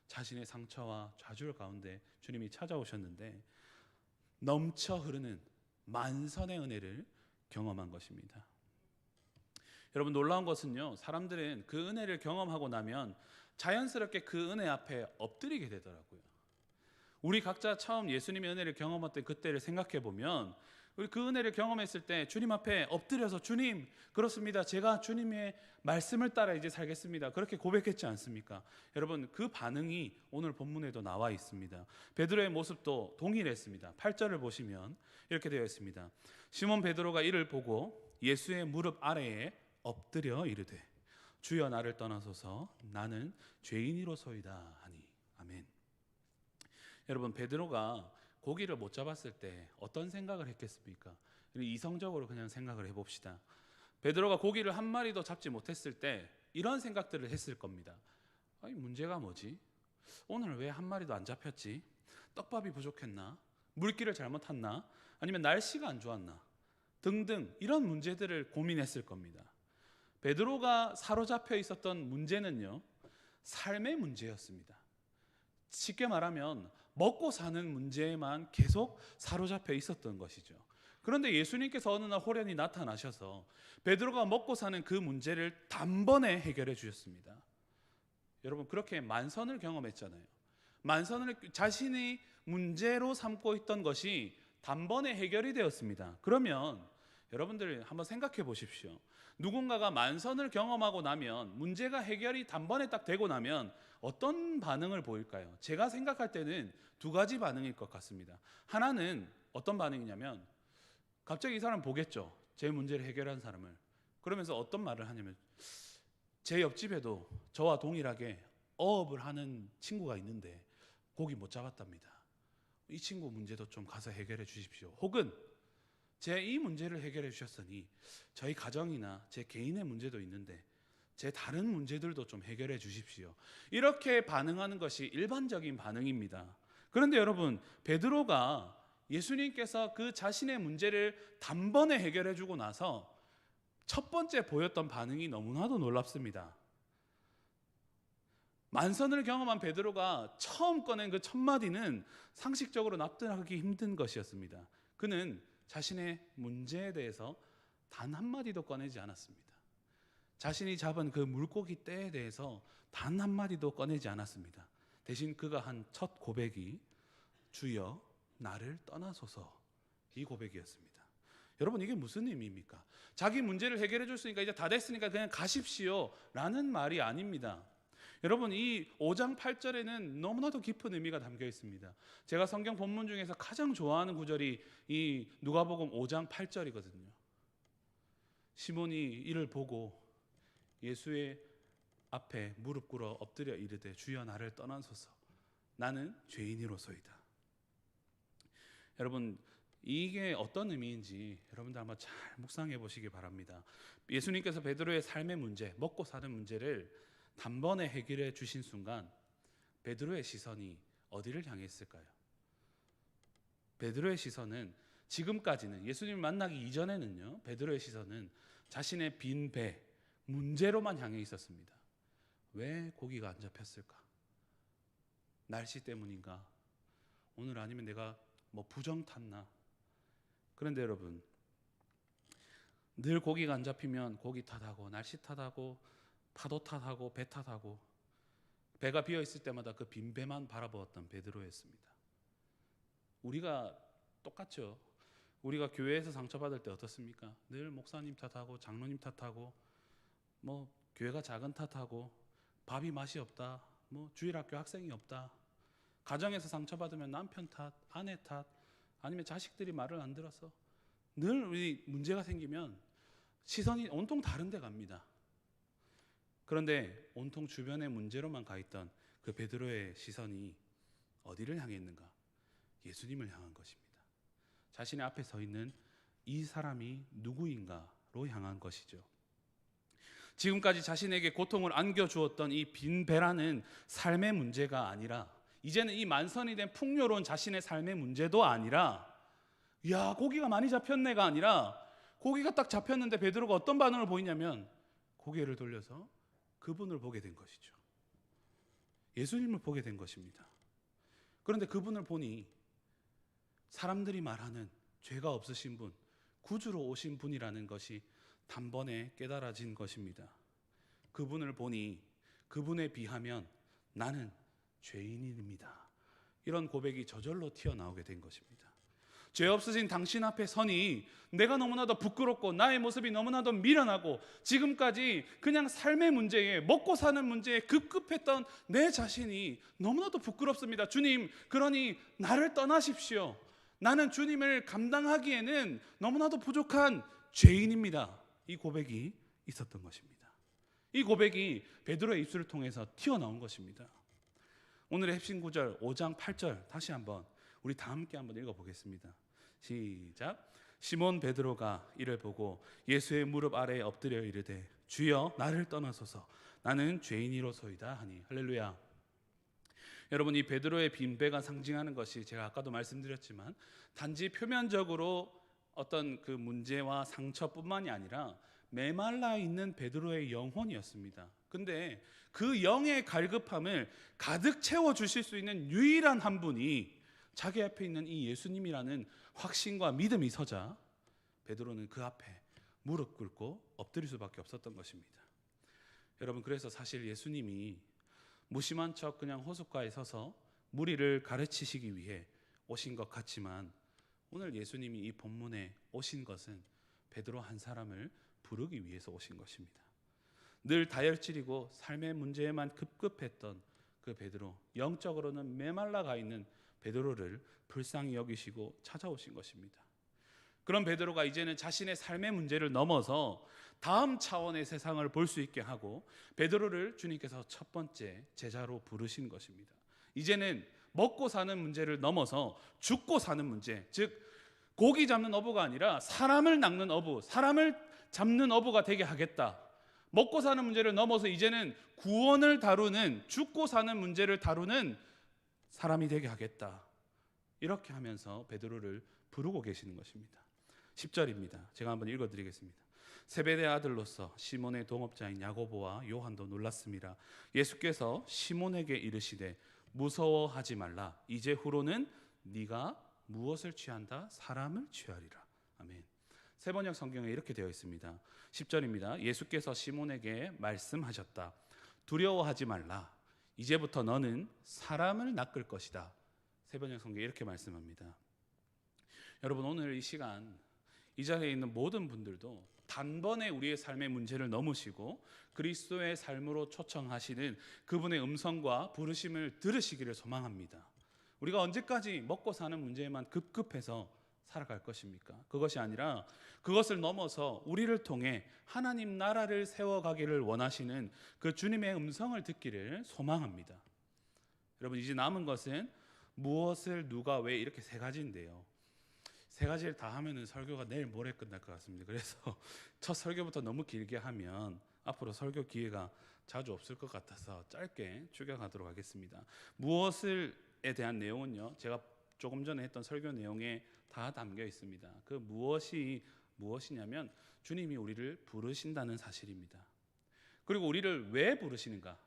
자신의 상처와 좌절 가운데 주님이 찾아오셨는데 넘쳐 흐르는 만선의 은혜를 경험한 것입니다. 여러분, 놀라운 것은요, 사람들은 그 은혜를 경험하고 나면 자연스럽게 그 은혜 앞에 엎드리게 되더라고요. 우리 각자 처음 예수님의 은혜를 경험했던 그때를 생각해 보면, 우리 그 은혜를 경험했을 때 주님 앞에 엎드려서 주님, 그렇습니다, 제가 주님의 말씀을 따라 이제 살겠습니다, 그렇게 고백했지 않습니까? 여러분, 그 반응이 오늘 본문에도 나와 있습니다. 베드로의 모습도 동일했습니다. 8절을 보시면 이렇게 되어 있습니다. 시몬 베드로가 이를 보고 예수의 무릎 아래에 엎드려 이르되 주여 나를 떠나소서 나는 죄인이로소이다 하니. 아멘. 여러분, 베드로가 고기를 못 잡았을 때 어떤 생각을 했겠습니까? 이성적으로 그냥 생각을 해봅시다. 베드로가 고기를 한 마리도 잡지 못했을 때 이런 생각들을 했을 겁니다. 아니, 문제가 뭐지? 오늘 왜 한 마리도 안 잡혔지? 떡밥이 부족했나? 물기를 잘못 탔나? 아니면 날씨가 안 좋았나? 등등 이런 문제들을 고민했을 겁니다. 베드로가 사로잡혀 있었던 문제는요, 삶의 문제였습니다. 쉽게 말하면 먹고 사는 문제에만 계속 사로잡혀 있었던 것이죠. 그런데 예수님께서 어느 날 호련히 나타나셔서 베드로가 먹고 사는 그 문제를 단번에 해결해 주셨습니다. 여러분, 그렇게 만선을 경험했잖아요. 만선을 자신이 문제로 삼고 있던 것이 단번에 해결이 되었습니다. 그러면 여러분들 한번 생각해 보십시오. 누군가가 만선을 경험하고 나면, 문제가 해결이 단번에 딱 되고 나면 어떤 반응을 보일까요? 제가 생각할 때는 두 가지 반응일 것 같습니다. 하나는 어떤 반응이냐면, 갑자기 이 사람 보겠죠. 제 문제를 해결한 사람을. 그러면서 어떤 말을 하냐면, 제 옆집에도 저와 동일하게 어업을 하는 친구가 있는데 고기 못 잡았답니다. 이 친구 문제도 좀 가서 해결해 주십시오. 혹은 제 이 문제를 해결해 주셨으니 저희 가정이나 제 개인의 문제도 있는데 제 다른 문제들도 좀 해결해 주십시오. 이렇게 반응하는 것이 일반적인 반응입니다. 그런데 여러분, 베드로가 예수님께서 그 자신의 문제를 단번에 해결해 주고 나서 첫 번째 보였던 반응이 너무나도 놀랍습니다. 만선을 경험한 베드로가 처음 꺼낸 그 첫 마디는 상식적으로 납득하기 힘든 것이었습니다. 그는 자신의 문제에 대해서 단 한마디도 꺼내지 않았습니다. 자신이 잡은 그 물고기 떼에 대해서 단 한마디도 꺼내지 않았습니다. 대신 그가 한 첫 고백이 주여 나를 떠나소서, 이 고백이었습니다. 여러분, 이게 무슨 의미입니까? 자기 문제를 해결해 줬으니까 이제 다 됐으니까 그냥 가십시오 라는 말이 아닙니다. 여러분, 이 5장 8절에는 너무나도 깊은 의미가 담겨 있습니다. 제가 성경 본문 중에서 가장 좋아하는 구절이 이 누가복음 5장 8절이거든요. 시몬이 이를 보고 예수의 앞에 무릎 꿇어 엎드려 이르되 주여 나를 떠나소서, 나는 죄인이로소이다. 여러분, 이게 어떤 의미인지 여러분들 한번 잘 묵상해 보시기 바랍니다. 예수님께서 베드로의 삶의 문제, 먹고 사는 문제를 단번에 해결해 주신 순간 베드로의 시선이 어디를 향했을까요? 베드로의 시선은 지금까지는, 예수님을 만나기 이전에는요, 베드로의 시선은 자신의 빈 배, 문제로만 향해 있었습니다. 왜 고기가 안 잡혔을까? 날씨 때문인가? 오늘 아니면 내가 뭐 부정 탔나? 그런데 여러분, 늘 고기가 안 잡히면 고기 탓하고 날씨 탓하고 파도 탓하고 배 탓하고, 배가 비어 있을 때마다 그 빈 배만 바라보았던 베드로였습니다. 우리가 똑같죠. 우리가 교회에서 상처받을 때 어떻습니까? 늘 목사님 탓하고 장로님 탓하고 뭐 교회가 작은 탓하고 밥이 맛이 없다, 뭐 주일학교 학생이 없다, 가정에서 상처받으면 남편 탓, 아내 탓, 아니면 자식들이 말을 안 들어서, 늘 우리 문제가 생기면 시선이 온통 다른 데 갑니다. 그런데 온통 주변의 문제로만 가 있던 그 베드로의 시선이 어디를 향해 있는가? 예수님을 향한 것입니다. 자신의 앞에 서 있는 이 사람이 누구인가로 향한 것이죠. 지금까지 자신에게 고통을 안겨주었던 이 빈 배라는 삶의 문제가 아니라, 이제는 이 만선이 된 풍요로운 자신의 삶의 문제도 아니라, 야 고기가 많이 잡혔네가 아니라, 고기가 딱 잡혔는데 베드로가 어떤 반응을 보이냐면 고개를 돌려서 그분을 보게 된 것이죠. 예수님을 보게 된 것입니다. 그런데 그분을 보니 사람들이 말하는 죄가 없으신 분, 구주로 오신 분이라는 것이 단번에 깨달아진 것입니다. 그분을 보니 그분에 비하면 나는 죄인입니다, 이런 고백이 저절로 튀어나오게 된 것입니다. 죄 없으신 당신 앞에 서니 내가 너무나도 부끄럽고 나의 모습이 너무나도 미련하고 지금까지 그냥 삶의 문제에, 먹고 사는 문제에 급급했던 내 자신이 너무나도 부끄럽습니다. 주님, 그러니 나를 떠나십시오. 나는 주님을 감당하기에는 너무나도 부족한 죄인입니다. 이 고백이 있었던 것입니다. 이 고백이 베드로의 입술을 통해서 튀어나온 것입니다. 오늘의 핵심 구절 5장 8절 다시 한번 우리 다 함께 한번 읽어보겠습니다. 시작. 시몬 베드로가 이를 보고 예수의 무릎 아래에 엎드려 이르되 주여 나를 떠나소서, 나는 죄인이로소이다 하니. 할렐루야. 여러분, 이 베드로의 빈 배가 상징하는 것이, 제가 아까도 말씀드렸지만 단지 표면적으로 어떤 그 문제와 상처뿐만이 아니라 메말라 있는 베드로의 영혼이었습니다. 근데 그 영의 갈급함을 가득 채워 주실 수 있는 유일한 한 분이 자기 앞에 있는 이 예수님이라는 확신과 믿음이 서자 베드로는 그 앞에 무릎 꿇고 엎드릴 수밖에 없었던 것입니다. 여러분, 그래서 사실 예수님이 무심한 척 그냥 호숫가에 서서 무리를 가르치시기 위해 오신 것 같지만, 오늘 예수님이 이 본문에 오신 것은 베드로 한 사람을 부르기 위해서 오신 것입니다. 늘 다혈질이고 삶의 문제에만 급급했던 그 베드로, 영적으로는 메말라가 있는 베드로를 불쌍히 여기시고 찾아오신 것입니다. 그런 베드로가 이제는 자신의 삶의 문제를 넘어서 다음 차원의 세상을 볼 수 있게 하고 베드로를 주님께서 첫 번째 제자로 부르신 것입니다. 이제는 먹고 사는 문제를 넘어서 죽고 사는 문제, 즉 고기 잡는 어부가 아니라 사람을 낚는 어부, 사람을 잡는 어부가 되게 하겠다. 먹고 사는 문제를 넘어서 이제는 구원을 다루는, 죽고 사는 문제를 다루는 사람이 되게 하겠다. 이렇게 하면서 베드로를 부르고 계시는 것입니다. 10절입니다. 제가 한번 읽어드리겠습니다. 세베대 아들로서 시몬의 동업자인 야고보와 요한도 놀랐습니다. 예수께서 시몬에게 이르시되 무서워하지 말라. 이제 후로는 네가 무엇을 취한다? 사람을 취하리라. 아멘. 세번역 성경에 이렇게 되어 있습니다. 10절입니다. 예수께서 시몬에게 말씀하셨다. 두려워하지 말라. 이제부터 너는 사람을 낚을 것이다. 세번역 성경에 이렇게 말씀합니다. 여러분, 오늘 이 시간 이 자리에 있는 모든 분들도 단번에 우리의 삶의 문제를 넘으시고 그리스도의 삶으로 초청하시는 그분의 음성과 부르심을 들으시기를 소망합니다. 우리가 언제까지 먹고 사는 문제에만 급급해서 살아갈 것입니까? 그것이 아니라 그것을 넘어서 우리를 통해 하나님 나라를 세워가기를 원하시는 그 주님의 음성을 듣기를 소망합니다. 여러분, 이제 남은 것은 무엇을 누가 왜 이렇게 세 가지인데요. 세 가지를 다 하면은 설교가 내일 모레 끝날 것 같습니다. 그래서 첫 설교부터 너무 길게 하면 앞으로 설교 기회가 자주 없을 것 같아서 짧게 추격하도록 하겠습니다. 무엇을에 대한 내용은요, 제가 조금 전에 했던 설교 내용에 다 담겨 있습니다. 그 무엇이냐면 주님이 우리를 부르신다는 사실입니다. 그리고 우리를 왜 부르시는가?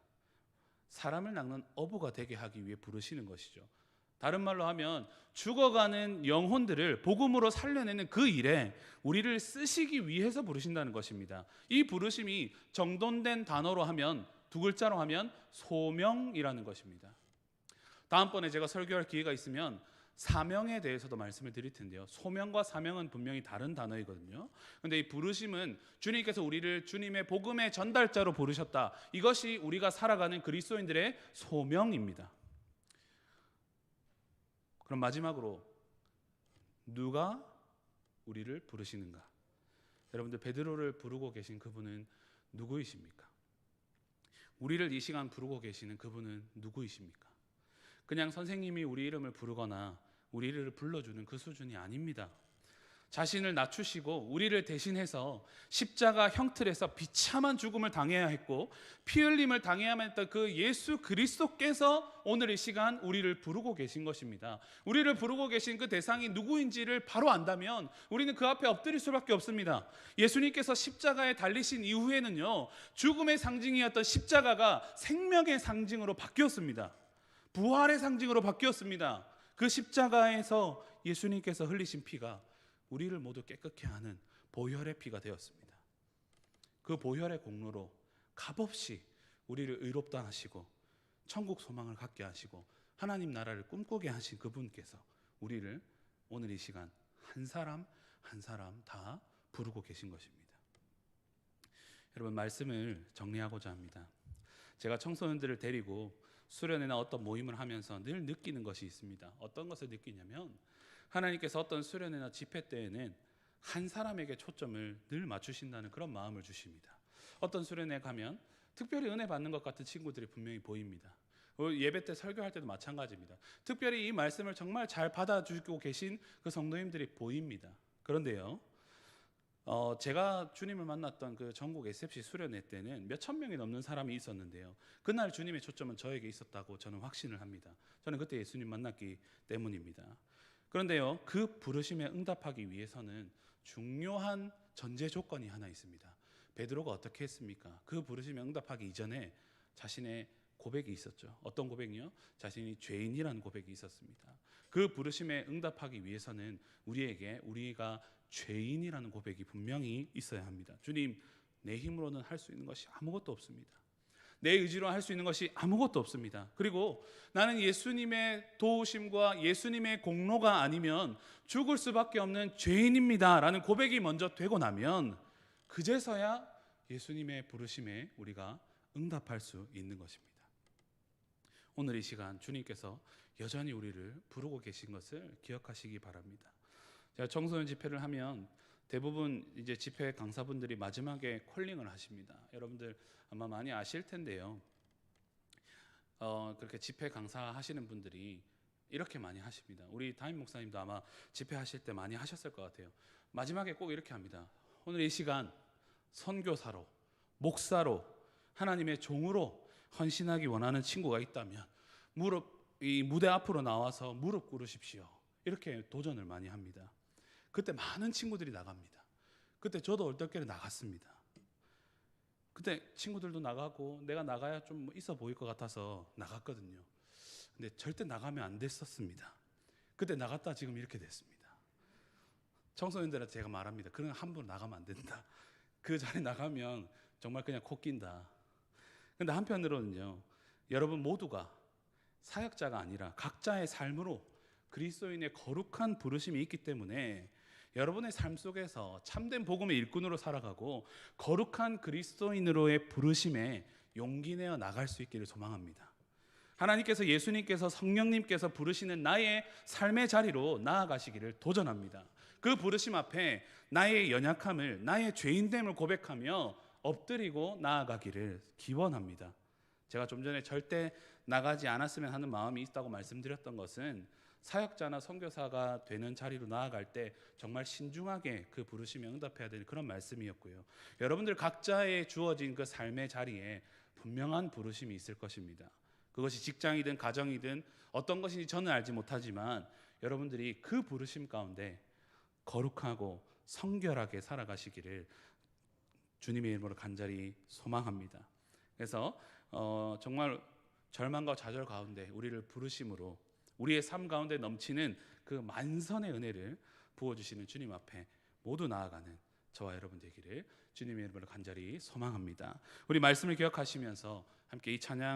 사람을 낚는 어부가 되게 하기 위해 부르시는 것이죠. 다른 말로 하면 죽어가는 영혼들을 복음으로 살려내는 그 일에 우리를 쓰시기 위해서 부르신다는 것입니다. 이 부르심이 정돈된 단어로 하면, 두 글자로 하면 소명이라는 것입니다. 다음번에 제가 설교할 기회가 있으면 사명에 대해서도 말씀을 드릴 텐데요. 소명과 사명은 분명히 다른 단어이거든요. 그런데 이 부르심은 주님께서 우리를 주님의 복음의 전달자로 부르셨다. 이것이 우리가 살아가는 그리스도인들의 소명입니다. 그럼 마지막으로 누가 우리를 부르시는가? 여러분들, 베드로를 부르고 계신 그분은 누구이십니까? 우리를 이 시간 부르고 계시는 그분은 누구이십니까? 그냥 선생님이 우리 이름을 부르거나 우리를 불러주는 그 수준이 아닙니다. 자신을 낮추시고 우리를 대신해서 십자가 형틀에서 비참한 죽음을 당해야 했고 피 흘림을 당해야만 했던 그 예수 그리스도께서 오늘 이 시간 우리를 부르고 계신 것입니다. 우리를 부르고 계신 그 대상이 누구인지를 바로 안다면 우리는 그 앞에 엎드릴 수밖에 없습니다. 예수님께서 십자가에 달리신 이후에는요, 죽음의 상징이었던 십자가가 생명의 상징으로 바뀌었습니다. 부활의 상징으로 바뀌었습니다. 그 십자가에서 예수님께서 흘리신 피가 우리를 모두 깨끗게 하는 보혈의 피가 되었습니다. 그 보혈의 공로로 값없이 우리를 의롭다 하시고 천국 소망을 갖게 하시고 하나님 나라를 꿈꾸게 하신 그분께서 우리를 오늘 이 시간 한 사람 한 사람 다 부르고 계신 것입니다. 여러분, 말씀을 정리하고자 합니다. 제가 청소년들을 데리고 수련회나 어떤 모임을 하면서 늘 느끼는 것이 있습니다. 어떤 것을 느끼냐면 하나님께서 어떤 수련회나 집회 때에는 한 사람에게 초점을 늘 맞추신다는 그런 마음을 주십니다. 어떤 수련회 가면 특별히 은혜 받는 것 같은 친구들이 분명히 보입니다. 예배 때 설교할 때도 마찬가지입니다. 특별히 이 말씀을 정말 잘 받아주고 계신 그 성도님들이 보입니다. 그런데요, 제가 주님을 만났던 그 전국 SFC 수련회 때는 몇천 명이 넘는 사람이 있었는데요, 그날 주님의 초점은 저에게 있었다고 저는 확신을 합니다. 저는 그때 예수님 만났기 때문입니다. 그런데요, 그 부르심에 응답하기 위해서는 중요한 전제 조건이 하나 있습니다. 베드로가 어떻게 했습니까? 그 부르심에 응답하기 이전에 자신의 고백이 있었죠. 어떤 고백이요? 자신이 죄인이라는 고백이 있었습니다. 그 부르심에 응답하기 위해서는 우리가 죄인이라는 고백이 분명히 있어야 합니다. 주님, 내 힘으로는 할 수 있는 것이 아무것도 없습니다. 내 의지로 할 수 있는 것이 아무것도 없습니다. 그리고 나는 예수님의 도우심과 예수님의 공로가 아니면 죽을 수밖에 없는 죄인입니다 라는 고백이 먼저 되고 나면 그제서야 예수님의 부르심에 우리가 응답할 수 있는 것입니다. 오늘 이 시간 주님께서 여전히 우리를 부르고 계신 것을 기억하시기 바랍니다. 제가 청소년 집회를 하면 대부분 이제 집회 강사분들이 마지막에 콜링을 하십니다. 여러분들 아마 많이 아실 텐데요. 그렇게 집회 강사하시는 분들이 이렇게 많이 하십니다. 우리 담임 목사님도 아마 집회하실 때 많이 하셨을 것 같아요. 마지막에 꼭 이렇게 합니다. 오늘 이 시간 선교사로, 목사로, 하나님의 종으로 헌신하기 원하는 친구가 있다면 이 무대 앞으로 나와서 무릎 꿇으십시오. 이렇게 도전을 많이 합니다. 그때 많은 친구들이 나갑니다. 그때 저도 얼떨결에 나갔습니다. 그때 친구들도 나가고 내가 나가야 좀 있어 보일 것 같아서 나갔거든요. 근데 절대 나가면 안 됐었습니다. 그때 나갔다 지금 이렇게 됐습니다. 청소년들한테 제가 말합니다. 그런 함부로 나가면 안 된다. 그 자리에 나가면 정말 그냥 코 낀다. 근데 한편으로는요, 여러분 모두가 사역자가 아니라 각자의 삶으로 그리스도인의 거룩한 부르심이 있기 때문에 여러분의 삶 속에서 참된 복음의 일꾼으로 살아가고 거룩한 그리스도인으로의 부르심에 용기 내어 나갈 수 있기를 소망합니다. 하나님께서, 예수님께서, 성령님께서 부르시는 나의 삶의 자리로 나아가시기를 도전합니다. 그 부르심 앞에 나의 연약함을, 나의 죄인됨을 고백하며 엎드리고 나아가기를 기원합니다. 제가 좀 전에 절대 나가지 않았으면 하는 마음이 있다고 말씀드렸던 것은 사역자나 선교사가 되는 자리로 나아갈 때 정말 신중하게 그 부르심에 응답해야 되는 그런 말씀이었고요. 여러분들 각자의 주어진 그 삶의 자리에 분명한 부르심이 있을 것입니다. 그것이 직장이든 가정이든 어떤 것인지 저는 알지 못하지만 여러분들이 그 부르심 가운데 거룩하고 성결하게 살아가시기를 주님의 이름으로 간절히 소망합니다. 그래서 정말 절망과 좌절 가운데 우리를 부르심으로 우리의 삶 가운데 넘치는 그 만선의 은혜를 부어주시는 주님 앞에 모두 나아가는 저와 여러분 되기를 주님의 이름으로 간절히 소망합니다. 우리 말씀을 기억하시면서 함께 이 찬양